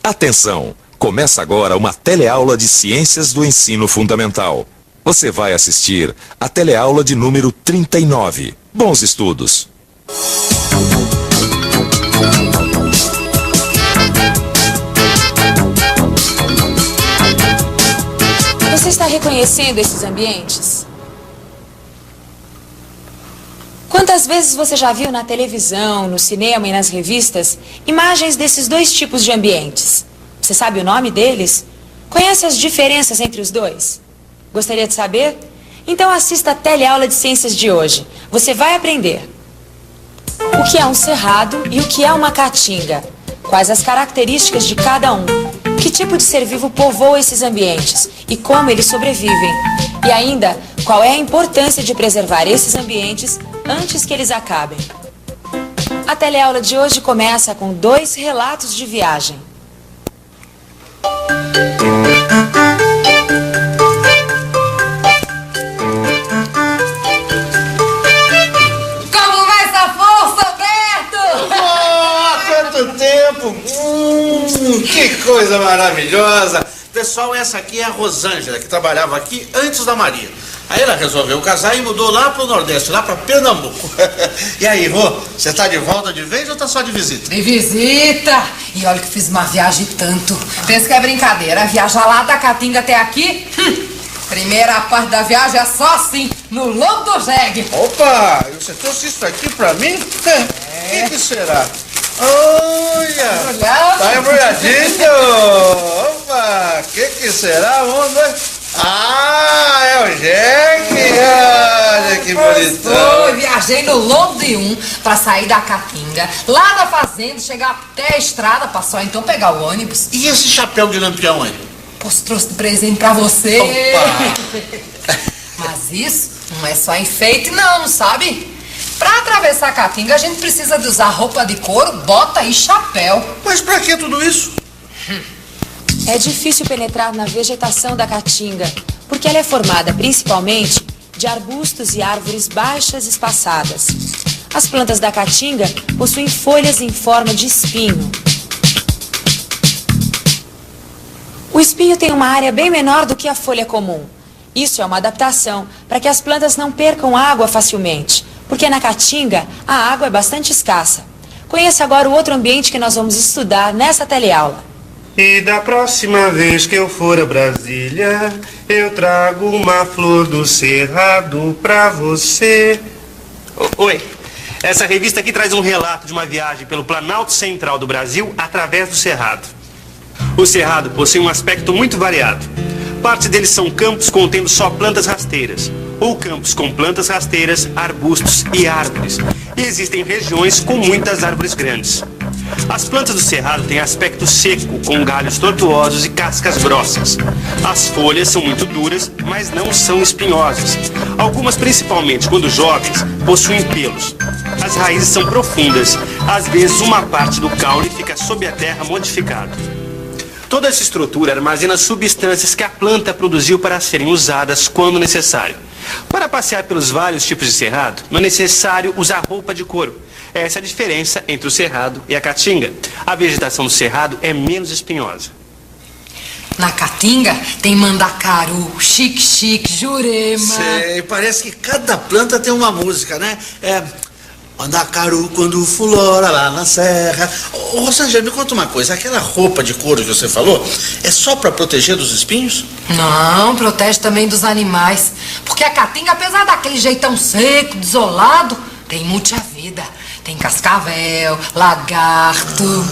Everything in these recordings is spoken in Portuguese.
Atenção! Começa agora uma teleaula de Ciências do Ensino Fundamental. Você vai assistir a teleaula de número 39. Bons estudos! Você está reconhecendo esses ambientes? Quantas vezes você já viu na televisão, no cinema e nas revistas imagens desses dois tipos de ambientes? Você sabe o nome deles? Conhece as diferenças entre os dois? Gostaria de saber? Então assista a teleaula de ciências de hoje. Você vai aprender o que é um cerrado e o que é uma caatinga. Quais as características de cada um. Que tipo de ser vivo povoa esses ambientes e como eles sobrevivem. E ainda, qual é a importância de preservar esses ambientes antes que eles acabem. A teleaula de hoje começa com 2 relatos de viagem. Como vai essa força, Alberto? Oh, quanto tempo! Que coisa maravilhosa! Pessoal, essa aqui é a Rosângela, que trabalhava aqui antes da Maria. Aí ela resolveu casar e mudou lá pro Nordeste, lá pra Pernambuco. E aí, Rô, você tá de volta de vez ou tá só de visita? De visita! E olha que fiz uma viagem tanto. Pensa que é brincadeira, viajar lá da Caatinga até aqui? Primeira parte da viagem é só assim, no lombo do jegue. Opa, você trouxe isso aqui pra mim? O que será? Olha! Tá embrulhadinho! Opa! Que será? Vamos ver. Ah, é o jegue! Olha que bonitão! Foi, viajei no lombo de um pra sair da Caatinga, lá da fazenda, chegar até a estrada pra só então pegar o ônibus. E esse chapéu de lampião aí? Pois trouxe de presente pra você. Opa! Mas isso não é só enfeite não, sabe? Pra atravessar a Caatinga a gente precisa de usar roupa de couro, bota e chapéu. Mas pra que tudo isso? É difícil penetrar na vegetação da Caatinga, porque ela é formada principalmente de arbustos e árvores baixas espaçadas. As plantas da Caatinga possuem folhas em forma de espinho. O espinho tem uma área bem menor do que a folha comum. Isso é uma adaptação para que as plantas não percam água facilmente, porque na Caatinga a água é bastante escassa. Conheça agora o outro ambiente que nós vamos estudar nessa teleaula. E da próxima vez que eu for a Brasília, eu trago uma flor do cerrado pra você. Oi, essa revista aqui traz um relato de uma viagem pelo Planalto Central do Brasil através do cerrado. O cerrado possui um aspecto muito variado. Parte deles são campos contendo só plantas rasteiras, ou campos com plantas rasteiras, arbustos e árvores. E existem regiões com muitas árvores grandes. As plantas do cerrado têm aspecto seco, com galhos tortuosos e cascas grossas. As folhas são muito duras, mas não são espinhosas. Algumas, principalmente quando jovens, possuem pelos. As raízes são profundas. Às vezes, uma parte do caule fica sob a terra modificado. Toda essa estrutura armazena substâncias que a planta produziu para serem usadas quando necessário. Para passear pelos vários tipos de cerrado, não é necessário usar roupa de couro. Essa é a diferença entre o cerrado e a caatinga. A vegetação do cerrado é menos espinhosa. Na Caatinga tem mandacaru, xique-xique, jurema. Sei, parece que cada planta tem uma música, né? Mandacaru quando fulora lá na serra. Ô, Rosângela, me conta uma coisa. Aquela roupa de couro que você falou é só pra proteger dos espinhos? Não, protege também dos animais. Porque a Caatinga, apesar daquele jeitão seco, desolado, tem muita vida. Tem cascavel, lagarto,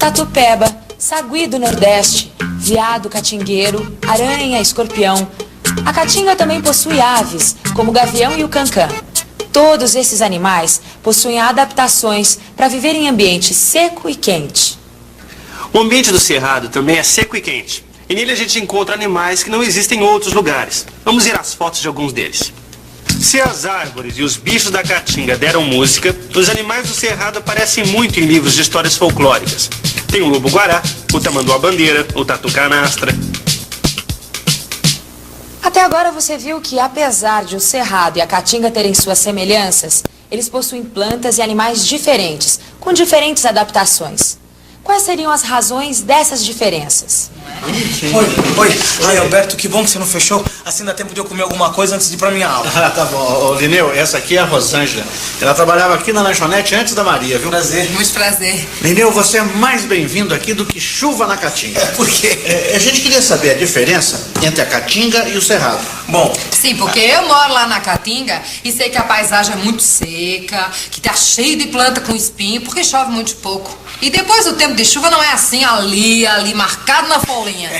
Tatupeba, sagui do Nordeste, veado catingueiro, aranha, escorpião. A Caatinga também possui aves, como o gavião e o cancã. Todos esses animais possuem adaptações para viver em ambiente seco e quente. O ambiente do cerrado também é seco e quente. E nele a gente encontra animais que não existem em outros lugares. Vamos ver as fotos de alguns deles. Se as árvores e os bichos da Caatinga deram música, os animais do cerrado aparecem muito em livros de histórias folclóricas. Tem o lobo-guará, o tamanduá-bandeira, o tatu-canastra. Até agora você viu que, apesar de o cerrado e a caatinga terem suas semelhanças, eles possuem plantas e animais diferentes, com diferentes adaptações. Quais seriam as razões dessas diferenças? Oi. Ai, Alberto, que bom que você não fechou. Assim dá tempo de eu comer alguma coisa antes de ir pra minha aula. Ah, tá bom. Ô, Lineu, essa aqui é a Rosângela. Ela trabalhava aqui na lanchonete antes da Maria, viu? Prazer. Muito prazer. Lineu, você é mais bem-vindo aqui do que chuva na Caatinga. Por quê? A gente queria saber a diferença entre a Caatinga e o Cerrado. Bom, Sim, porque eu moro lá na Caatinga e sei que a paisagem é muito seca, que tá cheio de planta com espinho, porque chove muito pouco. E depois o tempo de chuva não é assim, ali, marcado na folhinha.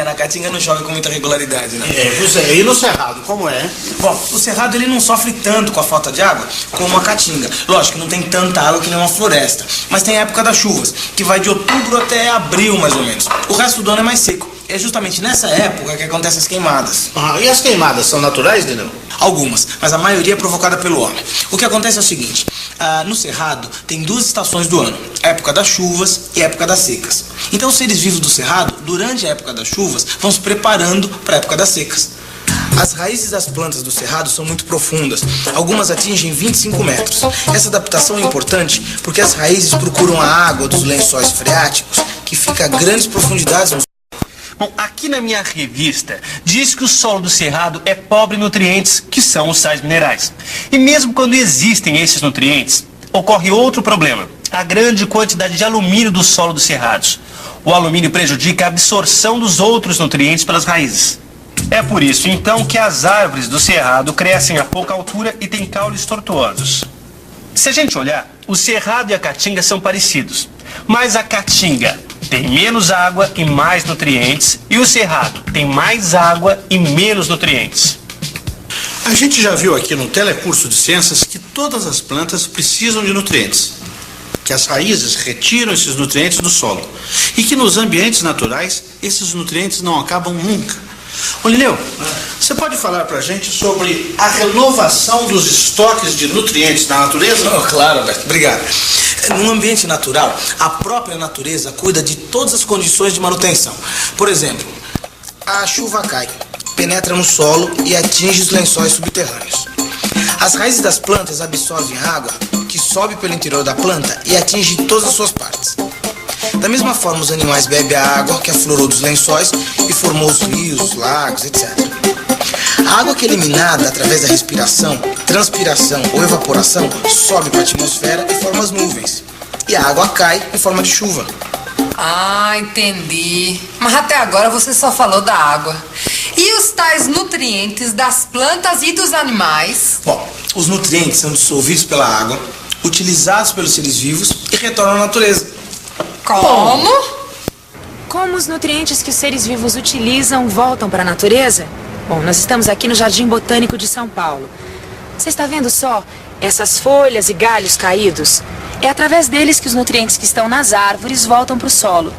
na Caatinga não chove com muita regularidade, né? Pois é. E no Cerrado, como é? Bom, o Cerrado ele não sofre tanto com a falta de água como a Caatinga. Lógico que não tem tanta água que nem uma floresta, mas tem a época das chuvas, que vai de outubro até abril, mais ou menos. O resto do ano é mais seco. É justamente nessa época que acontecem as queimadas. Ah, e as queimadas são naturais, Lineu? Algumas, mas a maioria é provocada pelo homem. O que acontece é o seguinte, no Cerrado tem 2 estações do ano, a época das chuvas e a época das secas. Então os seres vivos do Cerrado, durante a época das chuvas, vão se preparando para a época das secas. As raízes das plantas do Cerrado são muito profundas, algumas atingem 25 metros. Essa adaptação é importante porque as raízes procuram a água dos lençóis freáticos, que fica a grandes profundidades no. Bom, aqui na minha revista diz que o solo do Cerrado é pobre em nutrientes, que são os sais minerais. E mesmo quando existem esses nutrientes, ocorre outro problema: a grande quantidade de alumínio do solo dos cerrados. O alumínio prejudica a absorção dos outros nutrientes pelas raízes. É por isso, então, que as árvores do Cerrado crescem a pouca altura e têm caules tortuosos. Se a gente olhar, o Cerrado e a Caatinga são parecidos, mas a Caatinga tem menos água e mais nutrientes, e o Cerrado tem mais água e menos nutrientes. A gente já viu aqui no telecurso de ciências que todas as plantas precisam de nutrientes, que as raízes retiram esses nutrientes do solo e que nos ambientes naturais esses nutrientes não acabam nunca. Ô Lineu, você pode falar pra gente sobre a renovação dos estoques de nutrientes na natureza? Oh, claro, Alberto, obrigado. No ambiente natural, a própria natureza cuida de todas as condições de manutenção. Por exemplo, a chuva cai, penetra no solo e atinge os lençóis subterrâneos. As raízes das plantas absorvem a água que sobe pelo interior da planta e atinge todas as suas partes. Da mesma forma, os animais bebem a água que aflorou dos lençóis e formou os rios, lagos, etc. A água que é eliminada através da respiração, transpiração ou evaporação sobe para a atmosfera e forma as nuvens. E a água cai em forma de chuva. Ah, entendi. Mas até agora você só falou da água. E os tais nutrientes das plantas e dos animais? Bom, os nutrientes são dissolvidos pela água, utilizados pelos seres vivos e retornam à natureza. Como? Como os nutrientes que os seres vivos utilizam voltam para a natureza? Bom, nós estamos aqui no Jardim Botânico de São Paulo. Você está vendo só essas folhas e galhos caídos? É através deles que os nutrientes que estão nas árvores voltam para o solo.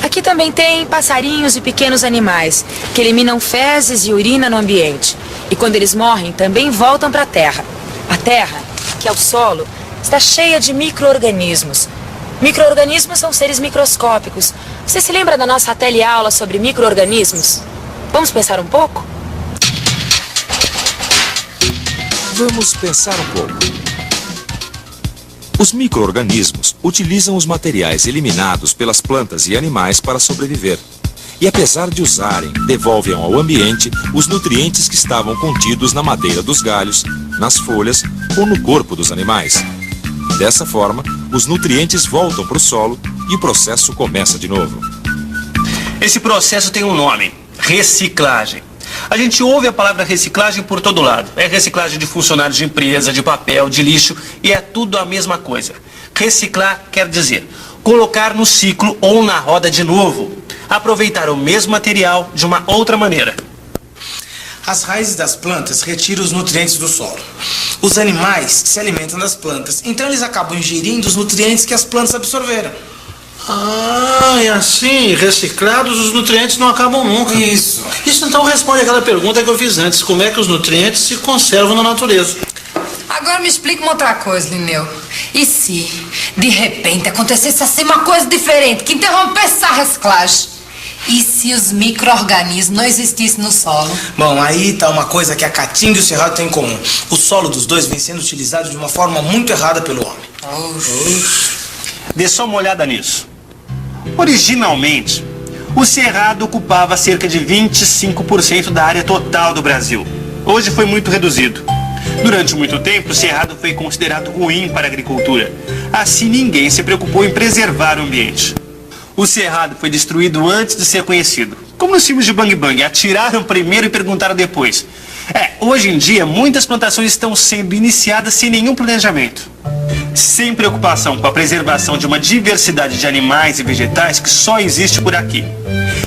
Aqui também tem passarinhos e pequenos animais que eliminam fezes e urina no ambiente. E quando eles morrem, também voltam para a terra. A terra, que é o solo, está cheia de micro-organismos. Micro-organismos são seres microscópicos. Você se lembra da nossa teleaula sobre micro-organismos? Vamos pensar um pouco? Vamos pensar um pouco. Os micro-organismos utilizam os materiais eliminados pelas plantas e animais para sobreviver. E apesar de usarem, devolvem ao ambiente os nutrientes que estavam contidos na madeira dos galhos, nas folhas ou no corpo dos animais. Dessa forma, os nutrientes voltam para o solo e o processo começa de novo. Esse processo tem um nome: reciclagem. A gente ouve a palavra reciclagem por todo lado. É reciclagem de funcionários de empresa, de papel, de lixo, e é tudo a mesma coisa. Reciclar quer dizer colocar no ciclo ou na roda de novo. Aproveitar o mesmo material de uma outra maneira. As raízes das plantas retiram os nutrientes do solo. Os animais se alimentam das plantas, então eles acabam ingerindo os nutrientes que as plantas absorveram. Ah, e assim, reciclados, os nutrientes não acabam nunca. Isso. Isso então responde aquela pergunta que eu fiz antes: como é que os nutrientes se conservam na natureza? Agora me explica uma outra coisa, Lineu. E se, de repente, acontecesse assim uma coisa diferente, que interrompesse essa reciclagem? E se os micro-organismos não existissem no solo? Bom, aí tá uma coisa que a caatinga e o cerrado têm em comum. O solo dos dois vem sendo utilizado de uma forma muito errada pelo homem. Dê só uma olhada nisso. Originalmente, o cerrado ocupava cerca de 25% da área total do Brasil. Hoje foi muito reduzido. Durante muito tempo, o cerrado foi considerado ruim para a agricultura. Assim, ninguém se preocupou em preservar o ambiente. O cerrado foi destruído antes de ser conhecido. Como nos filmes de Bang Bang, atiraram primeiro e perguntaram depois. Hoje em dia, muitas plantações estão sendo iniciadas sem nenhum planejamento. Sem preocupação com a preservação de uma diversidade de animais e vegetais que só existe por aqui.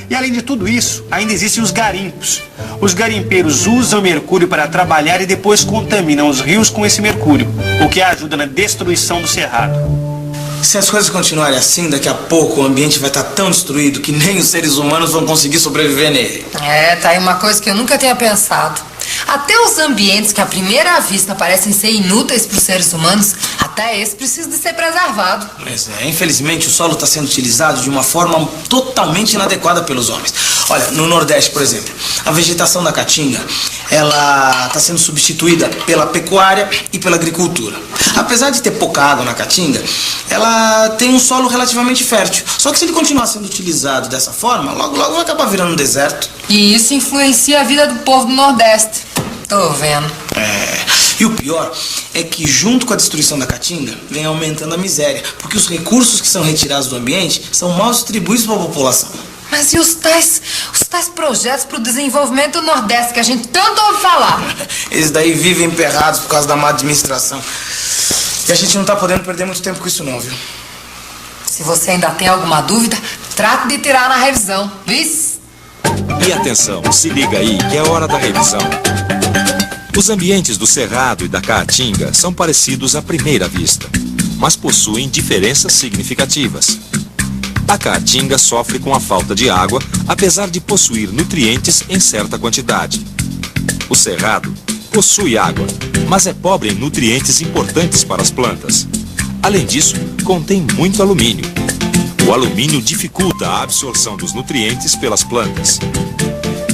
E além de tudo isso, ainda existem os garimpos. Os garimpeiros usam mercúrio para trabalhar e depois contaminam os rios com esse mercúrio, o que ajuda na destruição do cerrado. Se as coisas continuarem assim, daqui a pouco o ambiente vai estar tão destruído que nem os seres humanos vão conseguir sobreviver nele. Tá aí uma coisa que eu nunca tinha pensado. Até os ambientes que à primeira vista parecem ser inúteis para os seres humanos, até esse precisa de ser preservado. Mas infelizmente o solo está sendo utilizado de uma forma totalmente inadequada pelos homens. Olha, no Nordeste, por exemplo, a vegetação da caatinga, ela está sendo substituída pela pecuária e pela agricultura. Apesar de ter pouca água na caatinga, ela tem um solo relativamente fértil. Só que se ele continuar sendo utilizado dessa forma, logo logo vai acabar virando um deserto. E isso influencia a vida do povo do Nordeste. Tô vendo. E o pior é que junto com a destruição da caatinga, vem aumentando a miséria, porque os recursos que são retirados do ambiente são mal distribuídos para a população. Mas e os tais projetos para o desenvolvimento do Nordeste que a gente tanto ouve falar? Eles daí vivem emperrados por causa da má administração. E a gente não tá podendo perder muito tempo com isso não, viu? Se você ainda tem alguma dúvida, trate de tirar na revisão, viu? E atenção, se liga aí que é hora da revisão. Os ambientes do cerrado e da caatinga são parecidos à primeira vista, mas possuem diferenças significativas. A caatinga sofre com a falta de água, apesar de possuir nutrientes em certa quantidade. O cerrado possui água, mas é pobre em nutrientes importantes para as plantas. Além disso, contém muito alumínio. O alumínio dificulta a absorção dos nutrientes pelas plantas.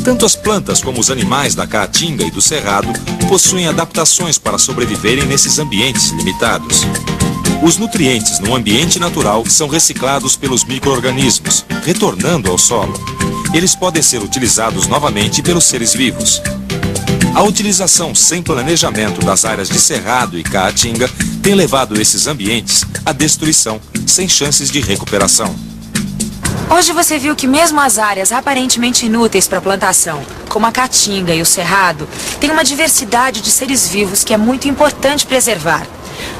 Tanto as plantas como os animais da caatinga e do cerrado possuem adaptações para sobreviverem nesses ambientes limitados. Os nutrientes no ambiente natural são reciclados pelos micro-organismos, retornando ao solo. Eles podem ser utilizados novamente pelos seres vivos. A utilização sem planejamento das áreas de cerrado e caatinga tem levado esses ambientes à destruição, sem chances de recuperação. Hoje você viu que mesmo as áreas aparentemente inúteis para plantação, como a caatinga e o cerrado, têm uma diversidade de seres vivos que é muito importante preservar.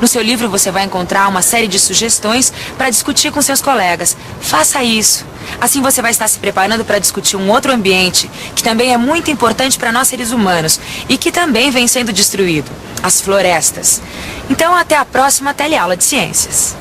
No seu livro você vai encontrar uma série de sugestões para discutir com seus colegas. Faça isso. Assim você vai estar se preparando para discutir um outro ambiente que também é muito importante para nós seres humanos e que também vem sendo destruído, as florestas. Então até a próxima teleaula de ciências.